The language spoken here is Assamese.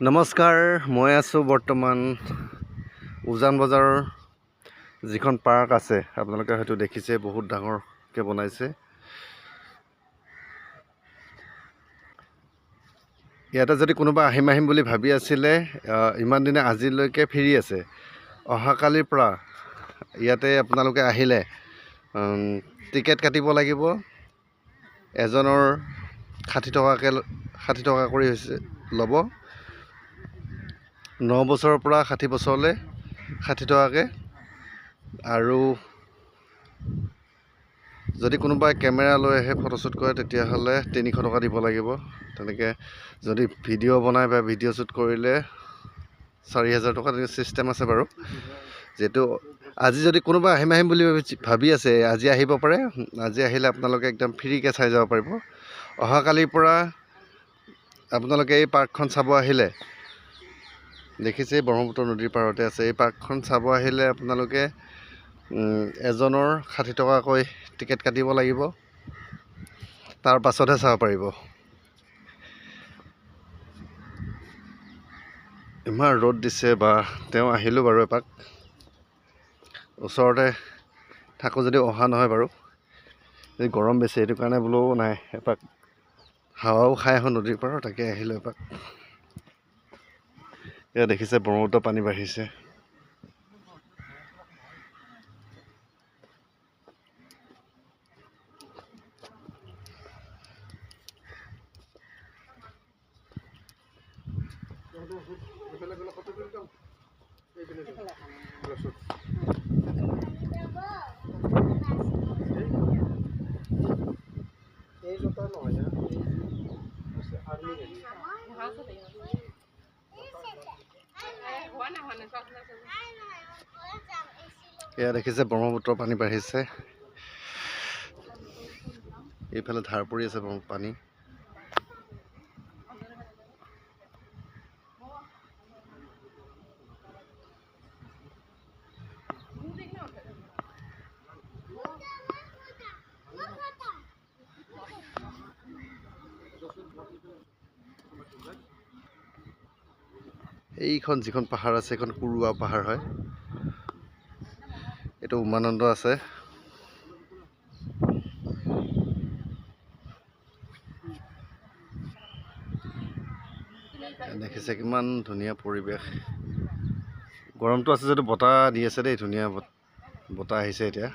নমস্কাৰ, মই আছোঁ বৰ্তমান উজান বজাৰৰ যিখন পাৰ্ক আছে, আপোনালোকে হয়তো দেখিছে, বহুত ডাঙৰকৈ বনাইছে। ইয়াতে যদি কোনোবা আহিম বুলি ভাবি আছিলে, ইমান দিনে আজিলৈকে ফ্ৰী আছে। অহাকালিৰ পৰা ইয়াতে আপোনালোকে আহিলে টিকেট কাটিব লাগিব। এজনৰ 60 টকা কৰি ল'ব। 9 বছৰৰ পৰা 60 বছৰলৈ 60 টকাকৈ। আৰু যদি কোনোবাই কেমেৰা লৈ আহে ফটোশ্বুট কৰে, তেতিয়াহ'লে 300 টকা দিব লাগিব। তেনেকৈ যদি ভিডিঅ' বনাই বা ভিডিঅ' শ্বুট কৰিলে 4000 টকা তেনেকৈ ছিষ্টেম আছে বাৰু। যিহেতু আজি যদি কোনোবা আহিম বুলি ভাবি আছে, আজি আহিব পাৰে। আজি আহিলে আপোনালোকে একদম ফ্ৰীকৈ চাই যাব পাৰিব। অহাকালিৰ পৰা আপোনালোকে এই পাৰ্কখন চাব আহিলে, দেখিছে ব্ৰহ্মপুত্ৰ নদীৰ পাৰতে আছে। এই পাৰ্কখন চাব আহিলে আপোনালোকে এজনৰ 60 টকাকৈ টিকেট কাটিব লাগিব। তাৰ পাছতহে চাব পাৰিব। ইমান ৰ'দ দিছে বা তেওঁ আহিলোঁ বাৰু এপাক। ওচৰতে থাকোঁ যদিও অহা নহয় বাৰু, এই গৰম বেছি, সেইটো কাৰণে বোলো নাই এপাক হাৱাও খাই আহোঁ নদীৰ পৰা, তাকে আহিলোঁ এপাক। এয়া দেখিছে ব্ৰহ্মপুত্ৰ পানী বাঢ়িছে। এয়া দেখিছে ব্ৰহ্মপুত্ৰৰ পানী বাঢ়িছে। এইফালে ধাৰ পৰি আছে পানী। এইখন যিখন পাহাৰ আছে, এইখন কুৰুৱা পাহাৰ হয়। এইটো উমানন্দ আছে। দেখিছে কিমান ধুনীয়া পৰিৱেশ। গৰমটো আছে যদিও বতাহ দি আছে দেই, ধুনীয়া বতাহ আহিছে এতিয়া।